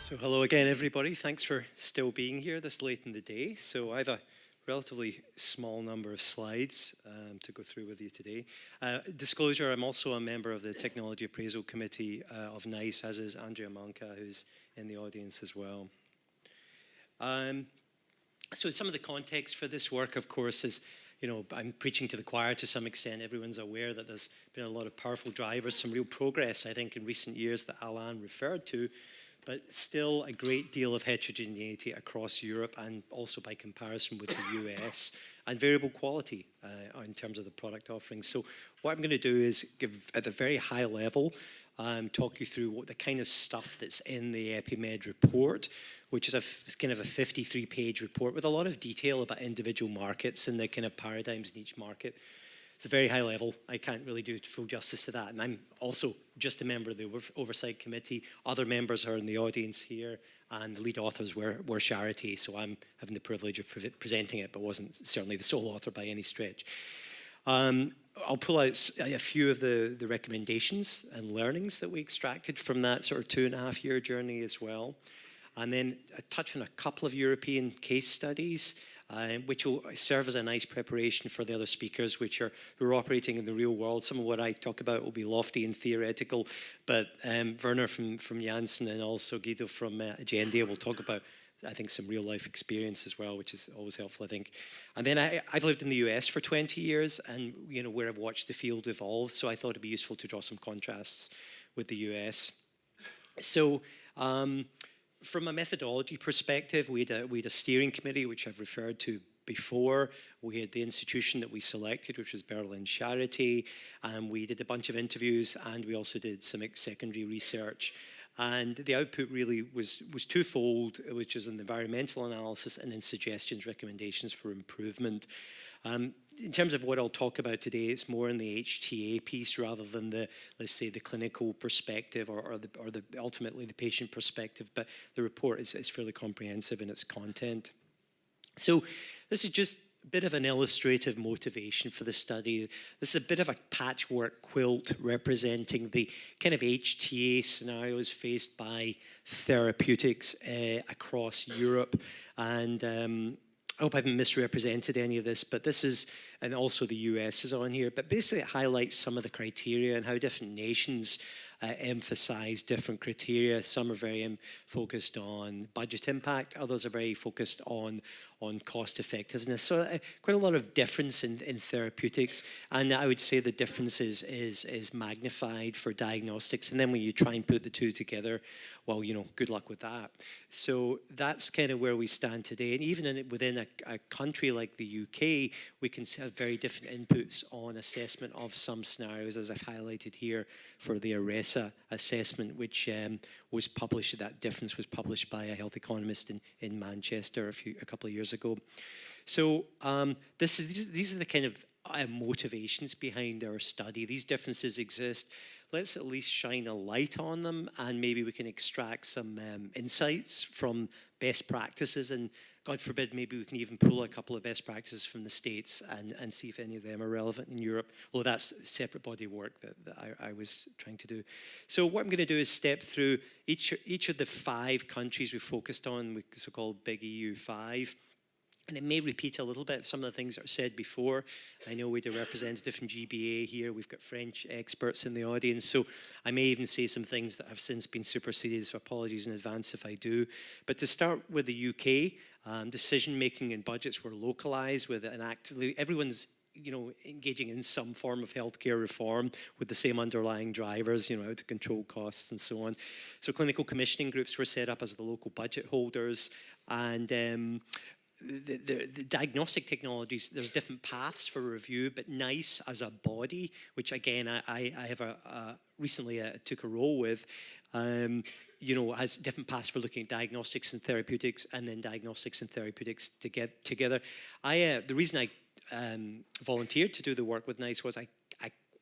So hello again, everybody. Thanks for still being here this late in the day. So I have a relatively small number of slides to go through with you today. Disclosure, I'm also a member of the Technology Appraisal Committee of NICE, as is Andrea Manca, who's in the audience as well. So some of the context for this work, of course, is, you know, I'm preaching to the choir to some extent. Everyone's aware that there's been a lot of powerful drivers, some real progress, I think, in recent years that Iain referred to, but still a great deal of heterogeneity across Europe and also by comparison with the US, and variable quality in terms of the product offerings. So what I'm going to do is give, at a very high level, talk you through what the kind of stuff that's in the EPEMED report, which is kind of a 53-page report with a lot of detail about individual markets and the kind of paradigms in each market. It's a very high level. I can't really do full justice to that. And I'm also just a member of the Oversight Committee. Other members are in the audience here, and the lead authors were Charite, so I'm having the privilege of presenting it, but wasn't certainly the sole author by any stretch. I'll pull out a few of the recommendations and learnings that we extracted from that sort of 2.5-year journey as well. And then I touch on a couple of European case studies, which will serve as a nice preparation for the other speakers who are operating in the real world. Some of what I talk about will be lofty and theoretical, but Werner from Janssen and also Guido from Agenda will talk about, I think, some real life experience as well, which is always helpful, I think. And then I've lived in the US for 20 years, and you know, where I've watched the field evolve, so I thought it'd be useful to draw some contrasts with the US. So, from a methodology perspective, we had a steering committee, which I've referred to before. We had the institution that we selected, which was Personalised Charite, and we did a bunch of interviews, and we also did some secondary research. And the output really was twofold, which is an environmental analysis and then suggestions, recommendations for improvement. In terms of what I'll talk about today, it's more in the HTA piece rather than the, let's say, the clinical perspective or ultimately the patient perspective, but the report is fairly comprehensive in its content. So this is just a bit of an illustrative motivation for the study. This is a bit of a patchwork quilt representing the kind of HTA scenarios faced by therapeutics across Europe. And I hope I haven't misrepresented any of this, but this is, and also the US is on here, but basically it highlights some of the criteria and how different nations emphasize different criteria. Some are very focused on budget impact, others are very focused on cost effectiveness. So quite a lot of difference in therapeutics, and I would say the difference is magnified for diagnostics, and then when you try and put the two together, well, you know, good luck with that. So that's kind of where we stand today. And even within a country like the UK, we can have very different inputs on assessment of some scenarios, as I've highlighted here for the ARESA assessment, which was published, that difference was published by a health economist in Manchester a couple of years ago. So these are the kind of motivations behind our study. These differences exist. Let's at least shine a light on them, and maybe we can extract some insights from best practices, and God forbid, maybe we can even pull a couple of best practices from the States and see if any of them are relevant in Europe. Well, that's a separate body of work that I was trying to do. So what I'm going to do is step through each of the 5 countries we focused on, the so-called Big EU5. And it may repeat a little bit some of the things that are said before. I know we had a representative from GBA here. We've got French experts in the audience. So I may even say some things that have since been superseded, so apologies in advance if I do. But to start with the UK, decision-making and budgets were localized with an actively, everyone's, you know, engaging in some form of healthcare reform with the same underlying drivers, you know, how to control costs and so on. So clinical commissioning groups were set up as the local budget holders, and the diagnostic technologies, there's different paths for review, but NICE as a body, which again I have recently took a role with, you know, has different paths for looking at diagnostics and therapeutics, and then diagnostics and therapeutics to get together. The reason I volunteered to do the work with NICE was I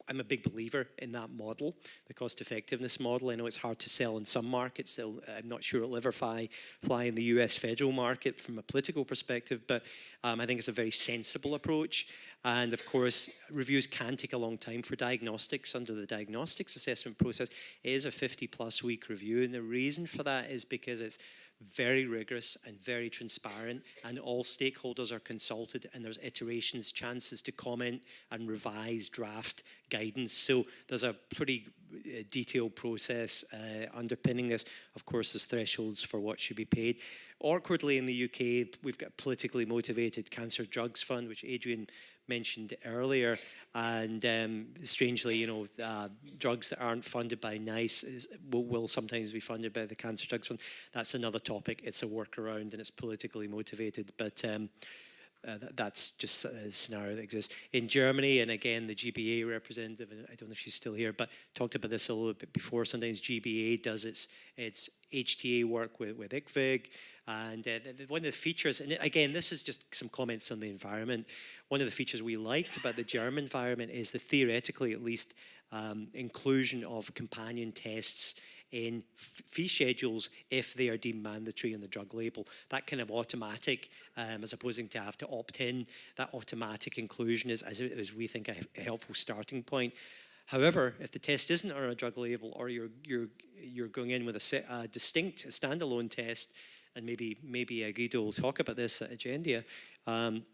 I'm a big believer in that model, the cost effectiveness model. I know it's hard to sell in some markets. I'm not sure it'll ever fly in the US federal market from a political perspective, but I think it's a very sensible approach. And of course, reviews can take a long time for diagnostics. Under the diagnostics assessment process, it is a 50+ week review. And the reason for that is because it's very rigorous and very transparent, and all stakeholders are consulted, and there's iterations, chances to comment and revise draft guidance. So there's a pretty detailed process underpinning this. Of course, there's thresholds for what should be paid. Awkwardly, in the UK, we've got a politically motivated cancer drugs fund, which Adrian mentioned earlier, and strangely, drugs that aren't funded by NICE will sometimes be funded by the Cancer Drugs Fund. That's another topic. It's a workaround and it's politically motivated, but that's just a scenario that exists. In Germany, and again, the GBA representative, I don't know if she's still here, but talked about this a little bit before. Sometimes GBA does its HTA work with IQVIG. And one of the features, and again, this is just some comments on the environment. One of the features we liked about the German environment is the theoretically, at least, inclusion of companion tests in fee schedules if they are deemed mandatory in the drug label. That kind of automatic, as opposing to have to opt in, that automatic inclusion is, as we think, a helpful starting point. However, if the test isn't on a drug label, or you're going in with a distinct standalone test, and maybe Guido will talk about this at Agendia,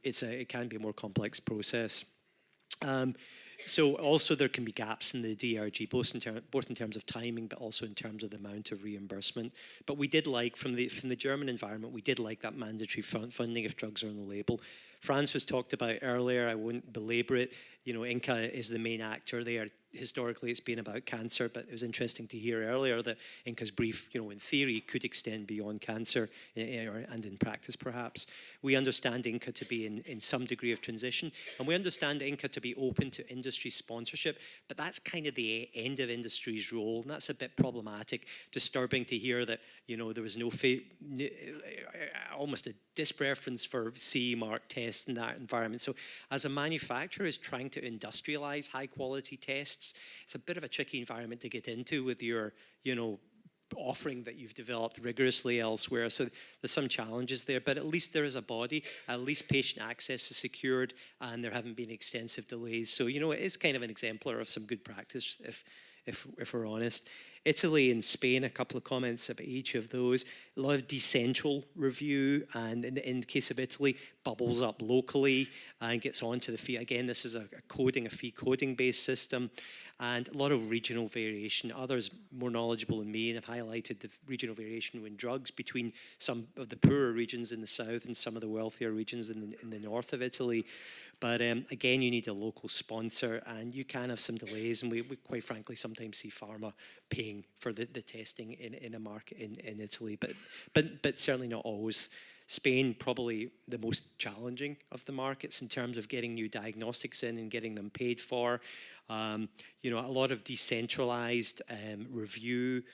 it can be a more complex process. So also there can be gaps in the DRG, both in terms of timing, but also in terms of the amount of reimbursement. But we did like, from the German environment, we did like that mandatory funding if drugs are on the label. France was talked about earlier. I won't belabor it. INCA is the main actor there. Historically, it's been about cancer, but it was interesting to hear earlier that INCA's brief, in theory, could extend beyond cancer, and in practice, perhaps. We understand INCA to be in some degree of transition, and we understand INCA to be open to industry sponsorship, but that's kind of the end of industry's role, and that's a bit problematic. Disturbing to hear that, there was almost a dispreference for CE mark tests in that environment. So as a manufacturer is trying to industrialize high quality tests, it's a bit of a tricky environment to get into with your, offering that you've developed rigorously elsewhere. So there's some challenges there, but at least there is a body, at least patient access is secured, and there haven't been extensive delays. So, it is kind of an exemplar of some good practice, if we're honest. Italy and Spain, a couple of comments about each of those. A lot of decentral review, and in the case of Italy, bubbles up locally and gets onto the fee. Again, this is a fee coding based system, and a lot of regional variation. Others more knowledgeable than me have highlighted the regional variation in drugs between some of the poorer regions in the south and some of the wealthier regions in the north of Italy. But again, you need a local sponsor, and you can have some delays, and we quite frankly sometimes see pharma paying for the testing in a market in Italy, but certainly not always. Spain, probably the most challenging of the markets in terms of getting new diagnostics in and getting them paid for. A lot of decentralized review.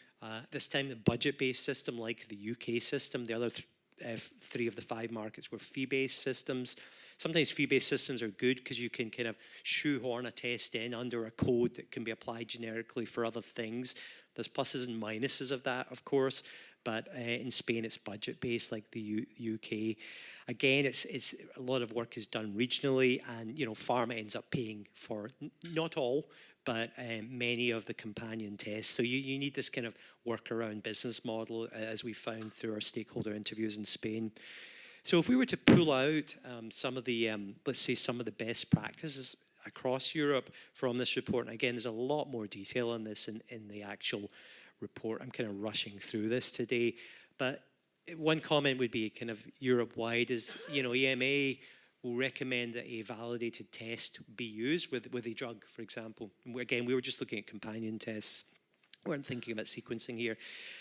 This time, the budget-based system, like the UK system. The other three of the 5 markets were fee-based systems. Sometimes fee-based systems are good because you can kind of shoehorn a test in under a code that can be applied generically for other things. There's pluses and minuses of that, of course, but in Spain it's budget-based like the UK. Again, it's a lot of work is done regionally, and pharma ends up paying for not all, but many of the companion tests. So you need this kind of workaround business model, as we found through our stakeholder interviews in Spain. So if we were to pull out some of the, let's say, some of the best practices across Europe from this report, and again, there's a lot more detail on this in the actual report. I'm kind of rushing through this today, but one comment would be kind of Europe-wide is, EMA will recommend that a validated test be used with a drug, for example. Again, we were just looking at companion tests. We weren't thinking about sequencing here.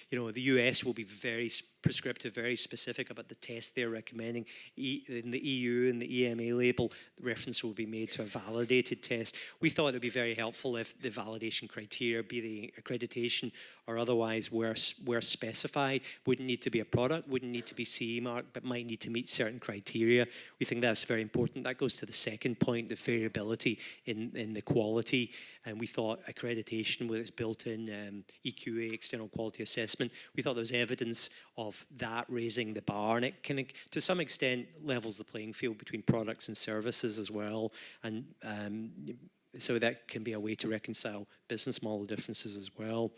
The US will be very prescriptive, very specific about the test they're recommending. In the EU and the EMA label, the reference will be made to a validated test. We thought it would be very helpful if the validation criteria, be the accreditation or otherwise, were specified. Wouldn't need to be a product, wouldn't need to be CE marked, but might need to meet certain criteria. We think that's very important. That goes to the second point, the variability in the quality. And we thought accreditation with its built-in EQA, external quality assessment, we thought there was evidence of that raising the bar, and it can, to some extent, levels the playing field between products and services as well. And so that can be a way to reconcile business model differences as well.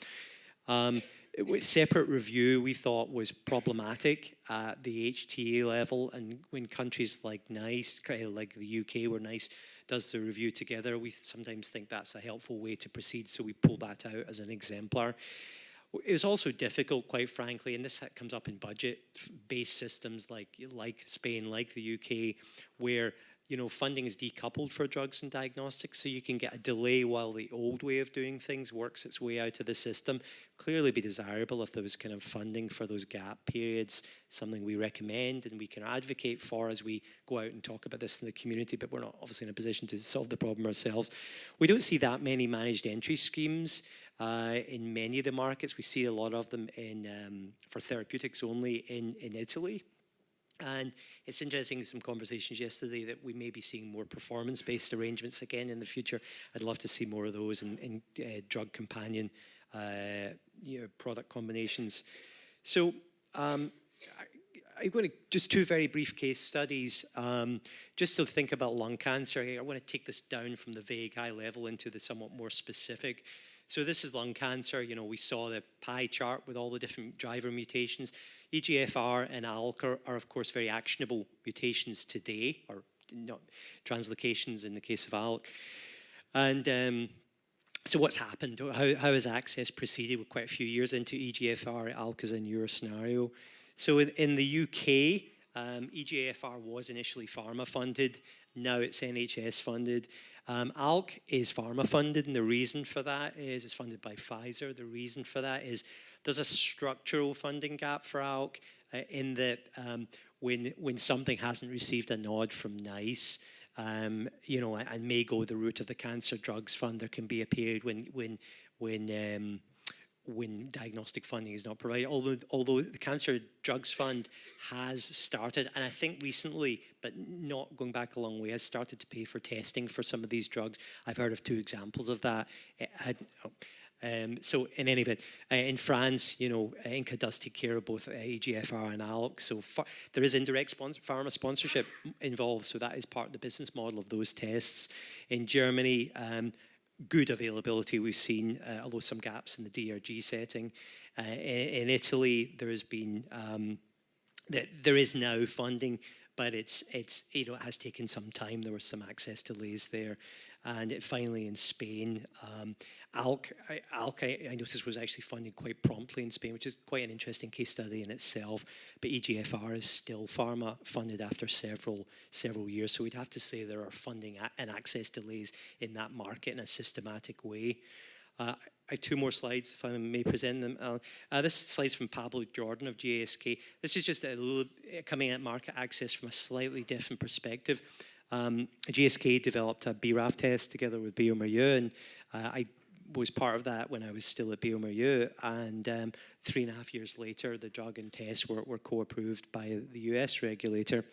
Separate review we thought was problematic at the HTA level, and when countries like NICE, like the UK, where NICE does the review together, we sometimes think that's a helpful way to proceed, so we pull that out as an exemplar. It was also difficult, quite frankly, and this comes up in budget-based systems like Spain, like the UK, where funding is decoupled for drugs and diagnostics, so you can get a delay while the old way of doing things works its way out of the system. Clearly be desirable if there was kind of funding for those gap periods, something we recommend and we can advocate for as we go out and talk about this in the community, but we're not obviously in a position to solve the problem ourselves. We don't see that many managed entry schemes in many of the markets. We see a lot of them for therapeutics only in Italy. And it's interesting, some conversations yesterday that we may be seeing more performance-based arrangements again in the future. I'd love to see more of those in drug companion product combinations. So I'm going to, just two very brief case studies, just to think about lung cancer here. I want to take this down from the vague high level into the somewhat more specific. So this is lung cancer. We saw the pie chart with all the different driver mutations. EGFR and ALK are of course very actionable mutations today, or not translocations in the case of ALK. And so what's happened? How has access proceeded? We're quite a few years into EGFR. ALK is a newer scenario. So in the UK, EGFR was initially pharma funded. Now it's NHS funded. ALK is pharma funded, and the reason for that is it's funded by Pfizer. The reason for that is there's a structural funding gap for ALK in that when something hasn't received a nod from NICE, and may go the route of the Cancer Drugs Fund, there can be a period when diagnostic funding is not provided. Although the Cancer Drugs Fund has started, and I think recently, but not going back a long way, has started to pay for testing for some of these drugs. I've heard of 2 examples of that. So in any event, in France, Inca does take care of both EGFR and ALK. So there is indirect pharma sponsorship involved, so that is part of the business model of those tests. In Germany, good availability we've seen, although some gaps in the DRG setting. In Italy, there has been, there is now funding, but it has taken some time. There were some access delays there. And finally in Spain, ALK, I noticed, was actually funded quite promptly in Spain, which is quite an interesting case study in itself. But EGFR is still pharma funded after several years. So we'd have to say there are funding and access delays in that market in a systematic way. I have 2 more slides, if I may present them. This slide's from Pablo Jordan of GSK. This is just a little coming at market access from a slightly different perspective. GSK developed a BRAF test together with bioMérieux, and I was part of that when I was still at bioMérieux, and 3.5 years later the drug and test were co-approved by the US regulator.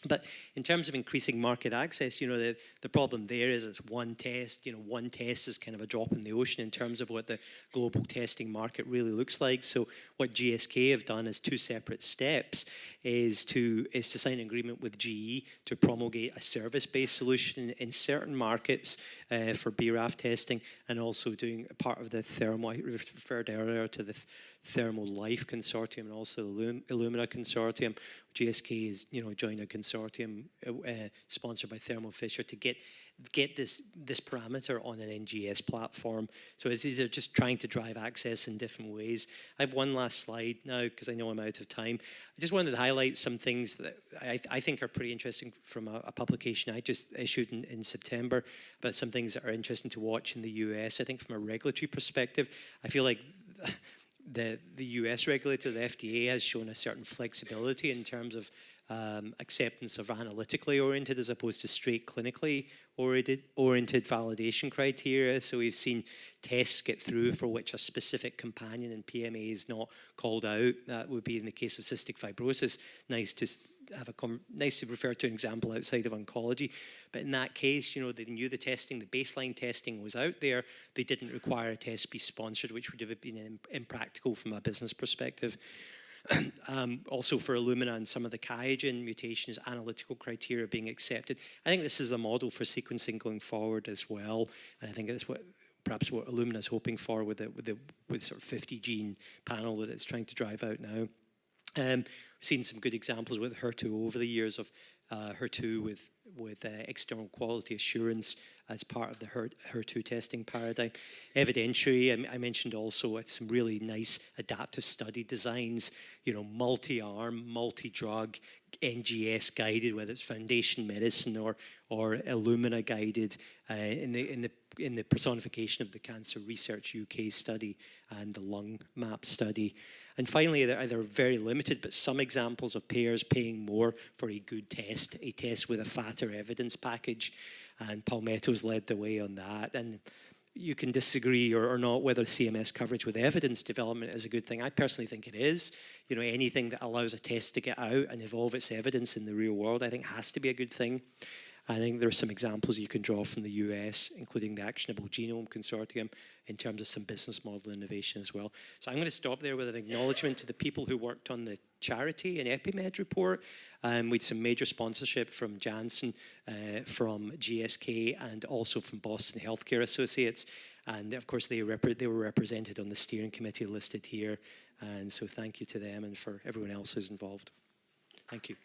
But in terms of increasing market access, the problem there is it's one test. One test is kind of a drop in the ocean in terms of what the global testing market really looks like. So what GSK have done as 2 separate steps is to sign an agreement with GE to promulgate a service-based solution in certain markets for BRAF testing, and also doing part of the Thermo, I referred earlier to the Thermo Life Consortium and also Illumina Consortium. GSK is, joined a consortium sponsored by Thermo Fisher to get this parameter on an NGS platform. So these are just trying to drive access in different ways. I have one last slide now because I know I'm out of time. I just wanted to highlight some things that I think are pretty interesting from a publication I just issued in September, about some things that are interesting to watch in the US. I think from a regulatory perspective, I feel like the US regulator, the FDA, has shown a certain flexibility in terms of acceptance of analytically oriented as opposed to straight clinically oriented validation criteria. So we've seen tests get through for which a specific companion in PMA is not called out. That would be in the case of cystic fibrosis. Nice to refer to an example outside of oncology. But in that case, they knew the testing, the baseline testing was out there. They didn't require a test be sponsored, which would have been impractical from a business perspective. Also for Illumina and some of the QIAGEN mutations, analytical criteria being accepted. I think this is a model for sequencing going forward as well. And I think that's perhaps what Illumina is hoping for with sort of 50 gene panel that it's trying to drive out now. We've seen some good examples with HER2 over the years of HER2 with external quality assurance as part of the HER2 testing paradigm. Evidentiary, I mentioned also some really nice adaptive study designs, multi-arm, multi-drug, NGS guided, whether it's Foundation Medicine or Illumina guided in the personification of the Cancer Research UK study and the lung map study. And finally, there are very limited, but some examples of payers paying more for a good test, a test with a fatter evidence package. And Palmetto's led the way on that. And you can disagree or not whether CMS coverage with evidence development is a good thing. I personally think it is. Anything that allows a test to get out and evolve its evidence in the real world, I think has to be a good thing. I think there are some examples you can draw from the US, including the Actionable Genome Consortium, in terms of some business model innovation as well. So I'm going to stop there with an acknowledgement to the people who worked on the Charity and EPEMED report. We had some major sponsorship from Janssen, from GSK, and also from Boston Healthcare Associates. And of course, they were represented on the steering committee listed here. And so thank you to them and for everyone else who's involved. Thank you.